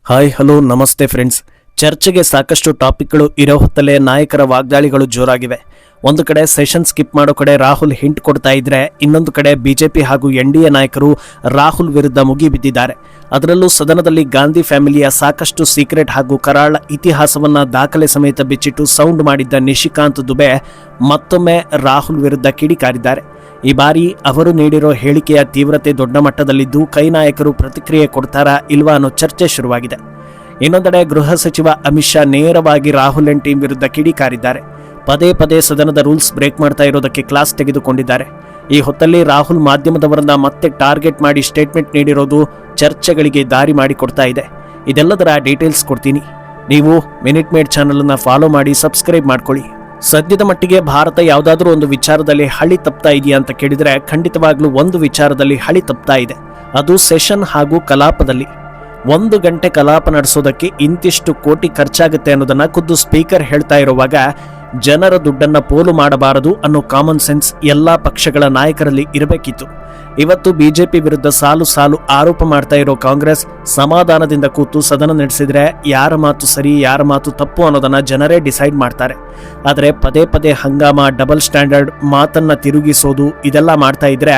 Hi hello ನಮಸ್ತೆ friends. ಚರ್ಚೆಗೆ ಸಾಕಷ್ಟು ಟಾಪಿಕ್ಗಳು ಇರೋ ಹೊತ್ತಲ್ಲೇ ನಾಯಕರ ವಾಗ್ದಾಳಿಗಳು ಜೋರಾಗಿವೆ. ಒಂದು ಕಡೆ ಸೆಷನ್ ಸ್ಕಿಪ್ ಮಾಡೋ ಕಡೆ ರಾಹುಲ್ ಹಿಂಟ್ ಕೊಡ್ತಾ ಇದ್ರೆ, ಇನ್ನೊಂದು ಕಡೆ ಬಿಜೆಪಿ ಹಾಗೂ ಎನ್ಡಿಎ ನಾಯಕರು ರಾಹುಲ್ ವಿರುದ್ಧ ಮುಗಿಬಿದ್ದಿದ್ದಾರೆ. ಅದರಲ್ಲೂ ಸದನದಲ್ಲಿ ಗಾಂಧಿ ಫ್ಯಾಮಿಲಿಯ ಸಾಕಷ್ಟು ಸೀಕ್ರೆಟ್ ಹಾಗೂ ಕರಾಳ ಇತಿಹಾಸವನ್ನ ದಾಖಲೆ ಸಮೇತ ಬಿಚ್ಚಿಟ್ಟು ಸೌಂಡ್ ಮಾಡಿದ್ದ ನಿಶಿಕಾಂತ್ ದುಬೆ ಮತ್ತೊಮ್ಮೆ ರಾಹುಲ್ ವಿರುದ್ಧ ಕಿಡಿಕಾರಿದ್ದಾರೆ. ಈ ಬಾರಿ ಅವರು ನೀಡಿರೋ ಹೇಳಿಕೆಯ ತೀವ್ರತೆ ದೊಡ್ಡ ಮಟ್ಟದಲ್ಲಿದ್ದು, ಕೈ ನಾಯಕರು ಪ್ರತಿಕ್ರಿಯೆ ಕೊಡ್ತಾರಾ ಇಲ್ವಾ ಅನ್ನೋ ಚರ್ಚೆ ಶುರುವಾಗಿದೆ. ಇನ್ನೊಂದೆಡೆ ಗೃಹ ಸಚಿವ ಅಮಿತ್ ಶಾ ನೇರವಾಗಿ ರಾಹುಲ್ ಅಂಡ್ ಟೀಮ್ ವಿರುದ್ಧ ಕಿಡಿಕಾರಿದ್ದಾರೆ. ಪದೇ ಪದೇ ಸದನದ ರೂಲ್ಸ್ ಬ್ರೇಕ್ ಮಾಡ್ತಾ ಇರೋದಕ್ಕೆ ಕ್ಲಾಸ್ ತೆಗೆದುಕೊಂಡಿದ್ದಾರೆ. ಈ ಹೊತ್ತಲ್ಲಿ ರಾಹುಲ್ ಮಾಧ್ಯಮದವರನ್ನ ಮತ್ತೆ ಟಾರ್ಗೆಟ್ ಮಾಡಿ ಸ್ಟೇಟ್ಮೆಂಟ್ ನೀಡಿರೋದು ಚರ್ಚೆಗಳಿಗೆ ದಾರಿ ಮಾಡಿಕೊಡ್ತಾ ಇದೆ. ಇದೆಲ್ಲದರ ಡೀಟೇಲ್ಸ್ ಕೊಡ್ತೀನಿ. ನೀವು ಮಿನಿಟ್ ಮೇಡ್ ಚಾನಲ್ ಅನ್ನ ಫಾಲೋ ಮಾಡಿ, ಸಬ್ಸ್ಕ್ರೈಬ್ ಮಾಡ್ಕೊಳ್ಳಿ. ಸದ್ಯದ ಮಟ್ಟಿಗೆ ಭಾರತ ಯಾವುದಾದ್ರೂ ಒಂದು ವಿಚಾರದಲ್ಲಿ ಹಳಿ ತಪ್ತಾ ಇದೆಯಾ ಅಂತ ಕೇಳಿದ್ರೆ, ಖಂಡಿತವಾಗ್ಲೂ ಒಂದು ವಿಚಾರದಲ್ಲಿ ಹಳಿ ತಪ್ತಾ ಇದೆ. ಅದು ಸೆಷನ್ ಹಾಗೂ ಕಲಾಪದಲ್ಲಿ. 1 ಗಂಟೆ ಕಲಾಪ ನಡೆಸೋದಕ್ಕೆ ಇಂತಿಷ್ಟು ಕೋಟಿ ಖರ್ಚಾಗುತ್ತೆ ಅನ್ನೋದನ್ನ ಖುದ್ದು ಸ್ಪೀಕರ್ ಹೇಳ್ತಾ ಇರುವಾಗ, ಜನರ ದುಡ್ಡನ್ನ ಪೋಲು ಮಾಡಬಾರದು ಅನ್ನೋ ಕಾಮನ್ ಸೆನ್ಸ್ ಎಲ್ಲಾ ಪಕ್ಷಗಳ ನಾಯಕರಲ್ಲಿ ಇರಬೇಕಿತ್ತು. ಇವತ್ತು ಬಿಜೆಪಿ ವಿರುದ್ಧ ಸಾಲು ಸಾಲು ಆರೋಪ ಮಾಡ್ತಾ ಇರೋ ಕಾಂಗ್ರೆಸ್ ಸಮಾಧಾನದಿಂದ ಕೂತು ಸದನ ನಡೆಸಿದ್ರೆ ಯಾರ ಮಾತು ಸರಿ ಯಾರ ಮಾತು ತಪ್ಪು ಅನ್ನೋದನ್ನ ಜನರೇ ಡಿಸೈಡ್ ಮಾಡ್ತಾರೆ. ಆದರೆ ಪದೇ ಪದೇ ಹಂಗಾಮ, ಡಬಲ್ ಸ್ಟ್ಯಾಂಡರ್ಡ್, ಮಾತನ್ನ ತಿರುಗಿಸೋದು ಇದೆಲ್ಲ ಮಾಡ್ತಾ ಇದ್ರೆ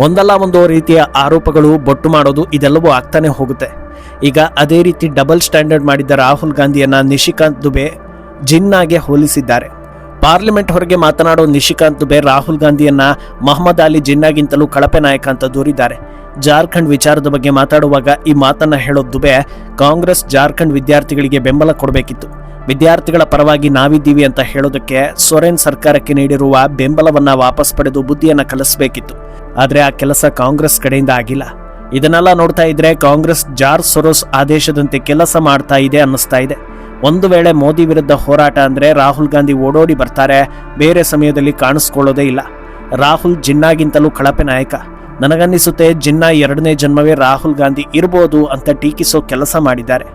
ಒಂದಲ್ಲ ಒಂದು ರೀತಿಯ ಆರೋಪಗಳು ಬೊಟ್ಟು ಮಾಡೋದು ಇದೆಲ್ಲವೂ ಆಗ್ತಾನೆ ಹೋಗುತ್ತೆ. ಈಗ ಅದೇ ರೀತಿ ಡಬಲ್ ಸ್ಟ್ಯಾಂಡರ್ಡ್ ಮಾಡಿದ್ದ ರಾಹುಲ್ ಗಾಂಧಿಯನ್ನ ನಿಶಿಕಾಂತ್ ದುಬೆ ಜಿನ್ನಾಗೆ ಹೋಲಿಸಿದ್ದಾರೆ. ಪಾರ್ಲಿಮೆಂಟ್ ಹೊರಗೆ ಮಾತನಾಡೋ ನಿಶಿಕಾಂತ್ ದುಬೆ ರಾಹುಲ್ ಗಾಂಧಿಯನ್ನ ಮೊಹಮ್ಮದ್ ಅಲಿ ಜಿನ್ನಾಗಿಂತಲೂ ಕಳಪೆ ನಾಯಕ ಅಂತ ದೂರಿದ್ದಾರೆ. ಜಾರ್ಖಂಡ್ ವಿಚಾರದ ಬಗ್ಗೆ ಮಾತಾಡುವಾಗ ಈ ಮಾತನ್ನ ಹೇಳೋ ದುಬೆ, ಕಾಂಗ್ರೆಸ್ ಜಾರ್ಖಂಡ್ ವಿದ್ಯಾರ್ಥಿಗಳಿಗೆ ಬೆಂಬಲ ಕೊಡಬೇಕಿತ್ತು. ವಿದ್ಯಾರ್ಥಿಗಳ ಪರವಾಗಿ ನಾವಿದ್ದೀವಿ ಅಂತ ಹೇಳೋದಕ್ಕೆ ಸೊರೆನ್ ಸರ್ಕಾರಕ್ಕೆ ನೀಡಿರುವ ಬೆಂಬಲವನ್ನ ವಾಪಸ್ ಪಡೆದು ಬುದ್ಧಿಯನ್ನ ಕಲಿಸಬೇಕಿತ್ತು. ಆದ್ರೆ ಆ ಕೆಲಸ ಕಾಂಗ್ರೆಸ್ ಕಡೆಯಿಂದ ಆಗಿಲ್ಲ. ಇದನ್ನೆಲ್ಲ ನೋಡ್ತಾ ಇದ್ರೆ ಕಾಂಗ್ರೆಸ್ ಜಾರ್ಜ್ ಸೊರೋಸ್ ಆದೇಶದಂತೆ ಕೆಲಸ ಮಾಡ್ತಾ ಇದೆ ಅನ್ನಿಸ್ತಾ ಇದೆ. ಒಂದು ವೇಳೆ ಮೋದಿ ವಿರುದ್ಧ ಹೋರಾಟ ಅಂದ್ರೆ ರಾಹುಲ್ ಗಾಂಧಿ ಓಡೋಡಿ ಬರ್ತಾರೆ, ಬೇರೆ ಸಮಯದಲ್ಲಿ ಕಾಣಿಸ್ಕೊಳ್ಳೋದೇ ಇಲ್ಲ. ರಾಹುಲ್ ಜಿನ್ನಾಗಿಂತಲೂ ಕಳಪೆ ನಾಯಕ. ನನಗನ್ನಿಸುತ್ತೆ ಜಿನ್ನಾ 2ನೇ ಜನ್ಮವೇ ರಾಹುಲ್ ಗಾಂಧಿ ಇರ್ಬೋದು ಅಂತ ಟೀಕಿಸೋ ಕೆಲಸ ಮಾಡಿದ್ದಾರೆ.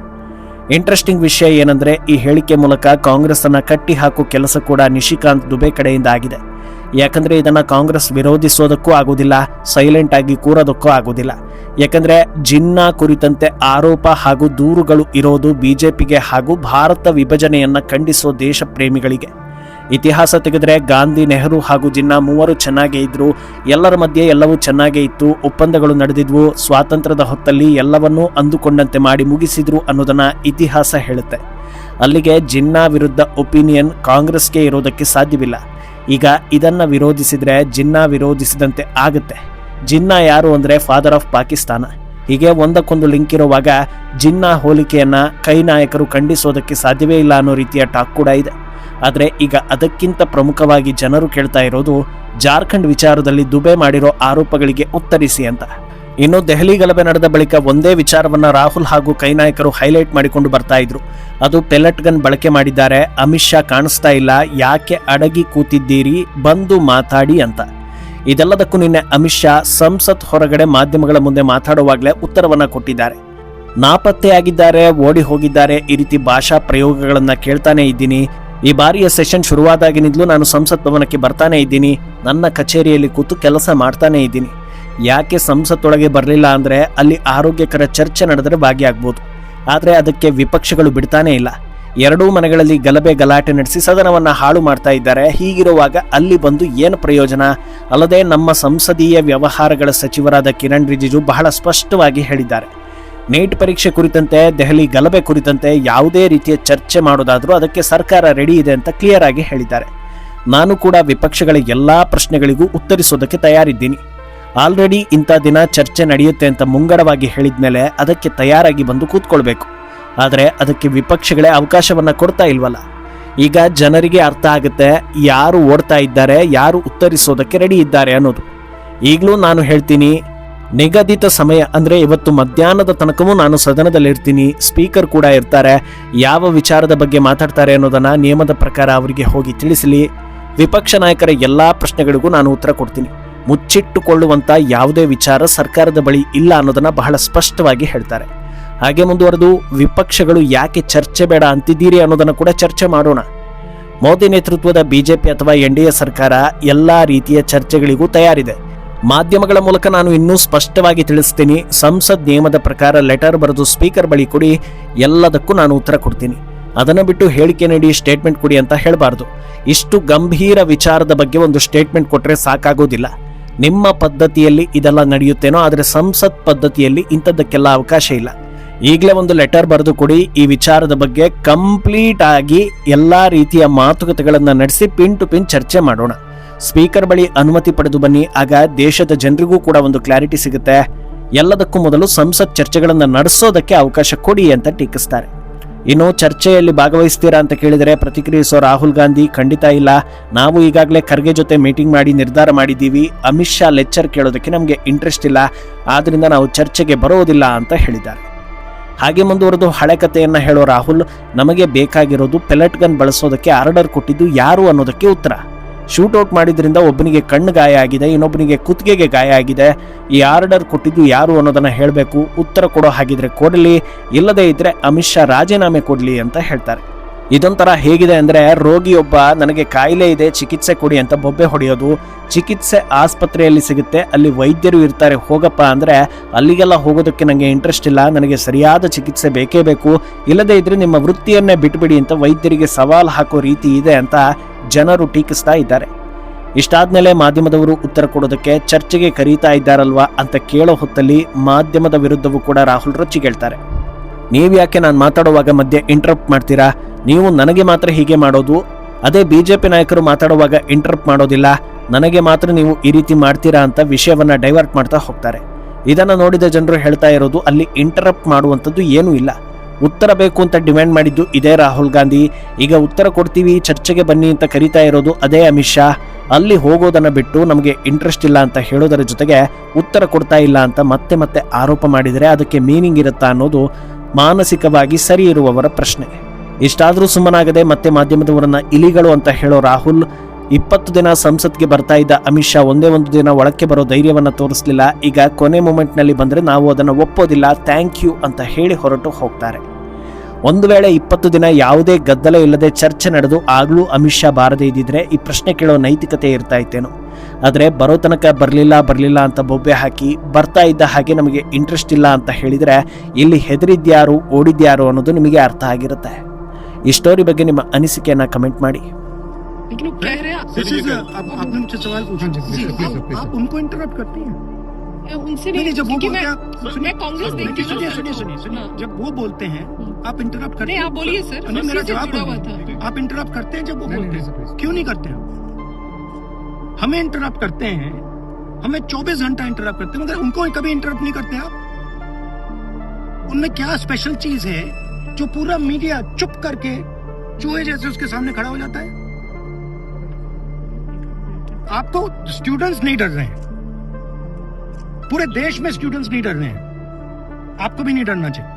ಇಂಟ್ರೆಸ್ಟಿಂಗ್ ವಿಷಯ ಏನಂದ್ರೆ, ಈ ಹೇಳಿಕೆ ಮೂಲಕ ಕಾಂಗ್ರೆಸ್ ಅನ್ನ ಕಟ್ಟಿ ಹಾಕೋ ಕೆಲಸ ಕೂಡ ನಿಶಿಕಾಂತ್ ದುಬೆ ಕಡೆಯಿಂದ ಆಗಿದೆ. ಯಾಕಂದ್ರೆ ಇದನ್ನ ಕಾಂಗ್ರೆಸ್ ವಿರೋಧಿಸೋದಕ್ಕೂ ಆಗೋದಿಲ್ಲ, ಸೈಲೆಂಟ್ ಆಗಿ ಕೂರೋದಕ್ಕೂ ಆಗೋದಿಲ್ಲ. ಯಾಕಂದ್ರೆ ಜಿನ್ನಾ ಕುರಿತಂತೆ ಆರೋಪ ಹಾಗೂ ದೂರುಗಳು ಇರೋದು ಬಿಜೆಪಿಗೆ ಹಾಗೂ ಭಾರತ ವಿಭಜನೆಯನ್ನ ಖಂಡಿಸೋ ದೇಶ ಪ್ರೇಮಿಗಳಿಗೆ. ಇತಿಹಾಸ ತೆಗೆದ್ರೆ ಗಾಂಧಿ, ನೆಹರು ಹಾಗೂ ಜಿನ್ನಾ ಮೂವರು ಚೆನ್ನಾಗೇ ಇದ್ರು. ಎಲ್ಲರ ಮಧ್ಯೆ ಎಲ್ಲವೂ ಚೆನ್ನಾಗೇ ಇತ್ತು. ಒಪ್ಪಂದಗಳು ನಡೆದಿದ್ವು. ಸ್ವಾತಂತ್ರ್ಯದ ಹೊತ್ತಲ್ಲಿ ಎಲ್ಲವನ್ನೂ ಅಂದುಕೊಂಡಂತೆ ಮಾಡಿ ಮುಗಿಸಿದ್ರು ಅನ್ನೋದನ್ನ ಇತಿಹಾಸ ಹೇಳುತ್ತೆ. ಅಲ್ಲಿಗೆ ಜಿನ್ನಾ ವಿರುದ್ಧ ಒಪಿನಿಯನ್ ಕಾಂಗ್ರೆಸ್ಗೆ ಇರೋದಕ್ಕೆ ಸಾಧ್ಯವಿಲ್ಲ. ಈಗ ಇದನ್ನ ವಿರೋಧಿಸಿದ್ರೆ ಜಿನ್ನಾ ವಿರೋಧಿಸಿದಂತೆ ಆಗುತ್ತೆ. ಜಿನ್ನಾ ಯಾರು ಅಂದ್ರೆ ಫಾದರ್ ಆಫ್ ಪಾಕಿಸ್ತಾನ. ಹೀಗೆ ಒಂದಕ್ಕೊಂದು ಲಿಂಕ್ ಇರುವಾಗ ಜಿನ್ನಾ ಹೋಲಿಕೆಯನ್ನ ಕೈ ನಾಯಕರು ಖಂಡಿಸೋದಕ್ಕೆ ಸಾಧ್ಯವೇ ಇಲ್ಲ ಅನ್ನೋ ರೀತಿಯ ಟಾಕ್ ಕೂಡ ಇದೆ. ಆದರೆ ಈಗ ಅದಕ್ಕಿಂತ ಪ್ರಮುಖವಾಗಿ ಜನರು ಕೇಳ್ತಾ ಇರೋದು, ಜಾರ್ಖಂಡ್ ವಿಚಾರದಲ್ಲಿ ದುಬೆ ಮಾಡಿರೋ ಆರೋಪಗಳಿಗೆ ಉತ್ತರಿಸಿ ಅಂತ. ಇನ್ನು ದೆಹಲಿ ಗಲಭೆ ನಡೆದ ಬಳಿಕ ಒಂದೇ ವಿಚಾರವನ್ನ ರಾಹುಲ್ ಹಾಗೂ ಕೈ ನಾಯಕರು ಹೈಲೈಟ್ ಮಾಡಿಕೊಂಡು ಬರ್ತಾ ಇದ್ರು. ಅದು ಪೆಲೆಟ್ ಗನ್ ಬಳಕೆ ಮಾಡಿದ್ದಾರೆ. ಅಮಿತ್ ಶಾ ಕಾಣಿಸ್ತಾ ಇಲ್ಲ, ಯಾಕೆ ಅಡಗಿ ಕೂತಿದ್ದೀರಿ, ಬಂದು ಮಾತಾಡಿ ಅಂತ. ಇದೆಲ್ಲದಕ್ಕೂ ನಿನ್ನೆ ಅಮಿತ್ ಶಾ ಸಂಸತ್ ಹೊರಗಡೆ ಮಾಧ್ಯಮಗಳ ಮುಂದೆ ಮಾತಾಡುವಾಗಲೇ ಉತ್ತರವನ್ನ ಕೊಟ್ಟಿದ್ದಾರೆ. ನಾಪತ್ತೆಯಾಗಿದ್ದಾರೆ, ಓಡಿ ಹೋಗಿದ್ದಾರೆ, ಈ ರೀತಿ ಭಾಷಾ ಪ್ರಯೋಗಗಳನ್ನ ಕೇಳ್ತಾನೆ ಇದ್ದೀನಿ. ಈ ಬಾರಿಯ ಸೆಷನ್ ಶುರುವಾದಾಗಿನಿಂದಲೂ ನಾನು ಸಂಸತ್ ಭವನಕ್ಕೆ ಬರ್ತಾನೆ ಇದ್ದೀನಿ. ನನ್ನ ಕಚೇರಿಯಲ್ಲಿ ಕೂತು ಕೆಲಸ ಮಾಡ್ತಾನೆ ಇದ್ದೀನಿ. ಯಾಕೆ ಸಂಸತ್ತೊಳಗೆ ಬರಲಿಲ್ಲ ಅಂದ್ರೆ, ಅಲ್ಲಿ ಆರೋಗ್ಯಕರ ಚರ್ಚೆ ನಡೆದರೆ ಭಾಗಿಯಾಗ್ಬೋದು. ಆದರೆ ಅದಕ್ಕೆ ವಿಪಕ್ಷಗಳು ಬಿಡ್ತಾನೆ ಇಲ್ಲ. ಎರಡೂ ಮನೆಗಳಲ್ಲಿ ಗಲಾಟೆ ನಡೆಸಿ ಸದನವನ್ನ ಹಾಳು ಮಾಡ್ತಾ ಇದ್ದಾರೆ. ಹೀಗಿರುವಾಗ ಅಲ್ಲಿ ಬಂದು ಏನು ಪ್ರಯೋಜನ? ಅಲ್ಲದೆ ನಮ್ಮ ಸಂಸದೀಯ ವ್ಯವಹಾರಗಳ ಸಚಿವರಾದ ಕಿರಣ್ ರಿಜಿಜು ಬಹಳ ಸ್ಪಷ್ಟವಾಗಿ ಹೇಳಿದ್ದಾರೆ, ನೀಟ್ ಪರೀಕ್ಷೆ ಕುರಿತಂತೆ, ದೆಹಲಿ ಗಲಭೆ ಕುರಿತಂತೆ ಯಾವುದೇ ರೀತಿಯ ಚರ್ಚೆ ಮಾಡೋದಾದ್ರೂ ಅದಕ್ಕೆ ಸರ್ಕಾರ ರೆಡಿ ಇದೆ ಅಂತ ಕ್ಲಿಯರ್ ಆಗಿ ಹೇಳಿದ್ದಾರೆ. ನಾನು ಕೂಡ ವಿಪಕ್ಷಗಳ ಎಲ್ಲಾ ಪ್ರಶ್ನೆಗಳಿಗೂ ಉತ್ತರಿಸೋದಕ್ಕೆ ತಯಾರಿದ್ದೀನಿ. ಆಲ್ರೆಡಿ ಇಂಥ ದಿನ ಚರ್ಚೆ ನಡೆಯುತ್ತೆ ಅಂತ ಮುಂಗಡವಾಗಿ ಹೇಳಿದ್ಮೇಲೆ ಅದಕ್ಕೆ ತಯಾರಾಗಿ ಬಂದು ಕೂತ್ಕೊಳ್ಬೇಕು. ಆದರೆ ಅದಕ್ಕೆ ವಿಪಕ್ಷಗಳೇ ಅವಕಾಶವನ್ನ ಕೊಡ್ತಾ ಇಲ್ವಲ್ಲ. ಈಗ ಜನರಿಗೆ ಅರ್ಥ ಆಗುತ್ತೆ ಯಾರು ಓಡ್ತಾ ಇದ್ದಾರೆ, ಯಾರು ಉತ್ತರಿಸೋದಕ್ಕೆ ರೆಡಿ ಇದ್ದಾರೆ ಅನ್ನೋದು. ಈಗಲೂ ನಾನು ಹೇಳ್ತೀನಿ, ನಿಗದಿತ ಸಮಯ ಅಂದ್ರೆ ಇವತ್ತು ಮಧ್ಯಾಹ್ನದ ತನಕವೂ ನಾನು ಸದನದಲ್ಲಿರ್ತೀನಿ. ಸ್ಪೀಕರ್ ಕೂಡ ಇರ್ತಾರೆ. ಯಾವ ವಿಚಾರದ ಬಗ್ಗೆ ಮಾತಾಡ್ತಾರೆ ಅನ್ನೋದನ್ನ ನಿಯಮದ ಪ್ರಕಾರ ಅವರಿಗೆ ಹೋಗಿ ತಿಳಿಸಲಿ. ವಿಪಕ್ಷ ನಾಯಕರ ಎಲ್ಲಾ ಪ್ರಶ್ನೆಗಳಿಗೂ ನಾನು ಉತ್ತರ ಕೊಡ್ತೀನಿ. ಮುಚ್ಚಿಟ್ಟುಕೊಳ್ಳುವಂತ ಯಾವುದೇ ವಿಚಾರ ಸರ್ಕಾರದ ಬಳಿ ಇಲ್ಲ ಅನ್ನೋದನ್ನ ಬಹಳ ಸ್ಪಷ್ಟವಾಗಿ ಹೇಳ್ತಾರೆ. ಹಾಗೆ ಮುಂದುವರೆದು, ವಿಪಕ್ಷಗಳು ಯಾಕೆ ಚರ್ಚೆ ಬೇಡ ಅಂತಿದ್ದೀರಿ ಅನ್ನೋದನ್ನ ಕೂಡ ಚರ್ಚೆ ಮಾಡೋಣ. ಮೋದಿ ನೇತೃತ್ವದ ಬಿಜೆಪಿ ಅಥವಾ ಎನ್ಡಿಎ ಸರ್ಕಾರ ಎಲ್ಲಾ ರೀತಿಯ ಚರ್ಚೆಗಳಿಗೂ ತಯಾರಿದೆ. ಮಾಧ್ಯಮಗಳ ಮೂಲಕ ನಾನು ಇನ್ನೂ ಸ್ಪಷ್ಟವಾಗಿ ತಿಳಿಸ್ತೀನಿ. ಸಂಸತ್ ನಿಯಮದ ಪ್ರಕಾರ ಲೆಟರ್ ಬರೆದು ಸ್ಪೀಕರ್ ಬಳಿ ಕೊಡಿ, ಎಲ್ಲದಕ್ಕೂ ನಾನು ಉತ್ತರ ಕೊಡ್ತೀನಿ. ಅದನ್ನು ಬಿಟ್ಟು ಹೇಳಿಕೆ ನೀಡಿ ಸ್ಟೇಟ್ಮೆಂಟ್ ಕೊಡಿ ಅಂತ ಹೇಳಬಾರ್ದು. ಇಷ್ಟು ಗಂಭೀರ ವಿಚಾರದ ಬಗ್ಗೆ ಒಂದು ಸ್ಟೇಟ್ಮೆಂಟ್ ಕೊಟ್ಟರೆ ಸಾಕಾಗೋದಿಲ್ಲ. ನಿಮ್ಮ ಪದ್ಧತಿಯಲ್ಲಿ ಇದೆಲ್ಲ ನಡೆಯುತ್ತೇನೋ, ಆದರೆ ಸಂಸತ್ ಪದ್ಧತಿಯಲ್ಲಿ ಇಂಥದ್ದಕ್ಕೆಲ್ಲ ಅವಕಾಶ ಇಲ್ಲ. ಈಗಲೇ ಒಂದು ಲೆಟರ್ ಬರೆದು ಕೊಡಿ, ಈ ವಿಚಾರದ ಬಗ್ಗೆ ಕಂಪ್ಲೀಟ್ ಆಗಿ ಎಲ್ಲ ರೀತಿಯ ಮಾತುಕತೆಗಳನ್ನು ನಡೆಸಿ ಪಿನ್ ಟು ಪಿನ್ ಚರ್ಚೆ ಮಾಡೋಣ. ಸ್ಪೀಕರ್ ಬಳಿ ಅನುಮತಿ ಪಡೆದು ಬನ್ನಿ, ಆಗ ದೇಶದ ಜನರಿಗೂ ಕೂಡ ಒಂದು ಕ್ಲಾರಿಟಿ ಸಿಗುತ್ತೆ. ಎಲ್ಲದಕ್ಕೂ ಮೊದಲು ಸಂಸತ್ ಚರ್ಚೆಗಳನ್ನು ನಡೆಸೋದಕ್ಕೆ ಅವಕಾಶ ಕೊಡಿ ಅಂತ ಟೀಕಿಸ್ತಾರೆ. ಇನ್ನು ಚರ್ಚೆಯಲ್ಲಿ ಭಾಗವಹಿಸ್ತೀರಾ ಅಂತ ಕೇಳಿದರೆ ಪ್ರತಿಕ್ರಿಯಿಸೋ ರಾಹುಲ್ ಗಾಂಧಿ, ಖಂಡಿತ ಇಲ್ಲ, ನಾವು ಈಗಾಗಲೇ ಖರ್ಗೆ ಜೊತೆ ಮೀಟಿಂಗ್ ಮಾಡಿ ನಿರ್ಧಾರ ಮಾಡಿದ್ದೀವಿ. ಅಮಿತ್ ಶಾ ಲೆಕ್ಚರ್ ಕೇಳೋದಕ್ಕೆ ನಮಗೆ ಇಂಟ್ರೆಸ್ಟ್ ಇಲ್ಲ, ಆದ್ರಿಂದ ನಾವು ಚರ್ಚೆಗೆ ಬರೋದಿಲ್ಲ ಅಂತ ಹೇಳಿದ್ದಾರೆ. ಹಾಗೆ ಮುಂದುವರೆದು ಹಳೆ ಕಥೆಯನ್ನ ಹೇಳೋ ರಾಹುಲ್, ನಮಗೆ ಬೇಕಾಗಿರೋದು ಪೆಲೆಟ್ ಗನ್ ಬಳಸೋದಕ್ಕೆ ಆರ್ಡರ್ ಕೊಟ್ಟಿದ್ದು ಯಾರು ಅನ್ನೋದಕ್ಕೆ ಉತ್ತರ. ಶೂಟೌಟ್ ಮಾಡಿದ್ರಿಂದ ಒಬ್ಬನಿಗೆ ಕಣ್ಣು ಗಾಯ ಆಗಿದೆ, ಇನ್ನೊಬ್ಬನಿಗೆ ಕುತ್ತಿಗೆಗೆ ಗಾಯ ಆಗಿದೆ. ಈ ಆರ್ಡರ್ ಕೊಟ್ಟಿದ್ದು ಯಾರು ಅನ್ನೋದನ್ನ ಹೇಳಬೇಕು. ಉತ್ತರ ಕೊಡೋ ಹಾಗಿದ್ರೆ ಕೊಡಲಿ, ಇಲ್ಲದೇ ಇದ್ರೆ ಅಮಿತ್ ಶಾ ರಾಜೀನಾಮೆ ಕೊಡಲಿ ಅಂತ ಹೇಳ್ತಾರೆ. ಇದೊಂಥರ ಹೇಗಿದೆ ಅಂದರೆ, ರೋಗಿಯೊಬ್ಬ ನನಗೆ ಕಾಯಿಲೆ ಇದೆ ಚಿಕಿತ್ಸೆ ಕೊಡಿ ಅಂತ ಬೊಬ್ಬೆ ಹೊಡೆಯೋದು. ಚಿಕಿತ್ಸೆ ಆಸ್ಪತ್ರೆಯಲ್ಲಿ ಸಿಗುತ್ತೆ, ಅಲ್ಲಿ ವೈದ್ಯರು ಇರ್ತಾರೆ, ಹೋಗಪ್ಪ ಅಂದರೆ ಅಲ್ಲಿಗೆಲ್ಲ ಹೋಗೋದಕ್ಕೆ ನನಗೆ ಇಂಟ್ರೆಸ್ಟ್ ಇಲ್ಲ, ನನಗೆ ಸರಿಯಾದ ಚಿಕಿತ್ಸೆ ಬೇಕೇ ಬೇಕು, ಇಲ್ಲದೇ ಇದ್ರೆ ನಿಮ್ಮ ವೃತ್ತಿಯನ್ನೇ ಬಿಟ್ಬಿಡಿ ಅಂತ ವೈದ್ಯರಿಗೆ ಸವಾಲು ಹಾಕೋ ರೀತಿ ಇದೆ ಅಂತ ಜನರು ಟೀಕಿಸ್ತಾ ಇದ್ದಾರೆ. ಇಷ್ಟಾದ್ಮೇಲೆ ಮಾಧ್ಯಮದವರು ಉತ್ತರ ಕೊಡೋದಕ್ಕೆ ಚರ್ಚೆಗೆ ಕರೀತಾ ಇದ್ದಾರಲ್ವಾ ಅಂತ ಕೇಳೋ ಹೊತ್ತಲ್ಲಿ ಮಾಧ್ಯಮದ ವಿರುದ್ಧವೂ ಕೂಡ ರಾಹುಲ್ ರೊಚ್ಚಿಗೇಳ್ತಾರೆ. ನೀವ್ಯಾಕೆ ನಾನು ಮಾತಾಡುವಾಗ ಮಧ್ಯೆ ಇಂಟರಪ್ಟ್ ಮಾಡ್ತೀರಾ? ನೀವು ನನಗೆ ಮಾತ್ರ ಹೀಗೆ ಮಾಡೋದು, ಅದೇ ಬಿಜೆಪಿ ನಾಯಕರು ಮಾತಾಡುವಾಗ ಇಂಟರಪ್ಟ್ ಮಾಡೋದಿಲ್ಲ, ನನಗೆ ಮಾತ್ರ ನೀವು ಈ ರೀತಿ ಮಾಡ್ತೀರಾ ಅಂತ ವಿಷಯವನ್ನ ಡೈವರ್ಟ್ ಮಾಡ್ತಾ ಹೋಗ್ತಾರೆ. ಇದನ್ನ ನೋಡಿದ ಜನರು ಹೇಳ್ತಾ ಇರೋದು, ಅಲ್ಲಿ ಇಂಟರಪ್ಟ್ ಮಾಡುವಂಥದ್ದು ಏನೂ ಇಲ್ಲ. ಉತ್ತರ ಬೇಕು ಅಂತ ಡಿಮ್ಯಾಂಡ್ ಮಾಡಿದ್ದು ಇದೇ ರಾಹುಲ್ ಗಾಂಧಿ. ಈಗ ಉತ್ತರ ಕೊಡ್ತೀವಿ, ಚರ್ಚೆಗೆ ಬನ್ನಿ ಅಂತ ಕರೀತಾ ಇರೋದು ಅದೇ ಅಮಿತ್ ಶಾ. ಅಲ್ಲಿ ಹೋಗೋದನ್ನ ಬಿಟ್ಟು ನಮಗೆ ಇಂಟ್ರೆಸ್ಟ್ ಇಲ್ಲ ಅಂತ ಹೇಳೋದರ ಜೊತೆಗೆ ಉತ್ತರ ಕೊಡ್ತಾ ಇಲ್ಲ ಅಂತ ಮತ್ತೆ ಮತ್ತೆ ಆರೋಪ ಮಾಡಿದರೆ ಅದಕ್ಕೆ ಮೀನಿಂಗ್ ಇರುತ್ತಾ ಅನ್ನೋದು ಮಾನಸಿಕವಾಗಿ ಸರಿ ಇರುವವರ ಪ್ರಶ್ನೆ. ಇಷ್ಟಾದರೂ ಸುಮ್ಮನಾಗದೆ ಮತ್ತೆ ಮಾಧ್ಯಮದವರನ್ನ ಇಲಿಗಳು ಅಂತ ಹೇಳೋ ರಾಹುಲ್, 20 ದಿನ ಸಂಸತ್ಗೆ ಬರ್ತಾ ಇದ್ದ ಅಮಿತ್ ಶಾ ಒಂದೇ ಒಂದು ದಿನ ಒಳಕ್ಕೆ ಬರೋ ಧೈರ್ಯವನ್ನ ತೋರಿಸಲಿಲ್ಲ. ಈಗ ಕೊನೆ ಮೂಮೆಂಟ್ನಲ್ಲಿ ಬಂದರೆ ನಾವು ಅದನ್ನು ಒಪ್ಪೋದಿಲ್ಲ, ಥ್ಯಾಂಕ್ ಯು ಅಂತ ಹೇಳಿ ಹೊರಟು ಹೋಗ್ತಾರೆ. ಒಂದು ವೇಳೆ 20 ದಿನ ಯಾವುದೇ ಗದ್ದಲ ಇಲ್ಲದೆ ಚರ್ಚೆ ನಡೆದು ಆಗ್ಲೂ ಅಮಿತ್ ಶಾ ಬಾರದೇ ಇದ್ದಿದ್ರೆ ಈ ಪ್ರಶ್ನೆ ಕೇಳೋ ನೈತಿಕತೆ ಇರ್ತಾ ಇತ್ತೇನೋ. ಆದರೆ ಬರೋ ತನಕ ಬರಲಿಲ್ಲ ಅಂತ ಬೊಬ್ಬೆ ಹಾಕಿ ಬರ್ತಾ ಇದ್ದ ಹಾಗೆ ನಮಗೆ ಇಂಟ್ರೆಸ್ಟ್ ಇಲ್ಲ ಅಂತ ಹೇಳಿದರೆ ಇಲ್ಲಿ ಹೆದರಿದ್ಯಾರು ಓಡಿದ್ಯಾರು ಅನ್ನೋದು ನಿಮಗೆ ಅರ್ಥ ಆಗಿರುತ್ತೆ. ಈ ಸ್ಟೋರಿ ಬಗ್ಗೆ ನಿಮ್ಮ ಅನಿಸಿಕೆಯನ್ನ ಕಮೆಂಟ್ ಮಾಡಿ. लेकिन वो कह रहे हैं आपने मुझसे सवाल पूछा, आप उनको इंटरप्ट करती हैं? उनसे नहीं, जब वो बोलते हैं मैं कांग्रेस देखती हूँ। सुनिए, जब वो बोलते हैं आप इंटरप्ट करते नहीं, हैं? आप बोलिए सर, नहीं, मेरा उसी से जवाब जुड़ा हुआ बोलिए। था। आप इंटरप्ट करते हैं जब वो बोलते हैं? क्यों नहीं करते हैं? हमें इंटरप्ट करते हैं, हमें 24 घंटा इंटरप्ट करते हैं, मगर उनको कभी इंटरप्ट नहीं करते आप? उनमें क्या स्पेशल चीज है जो पूरा मीडिया चुप करके चूहे जैसे उसके सामने खड़ा हो जाता है? आपको स्टूडेंट्स नहीं डर रहे हैं, पूरे देश में स्टूडेंट्स नहीं डर रहे हैं, आपको भी नहीं डरना चाहिए।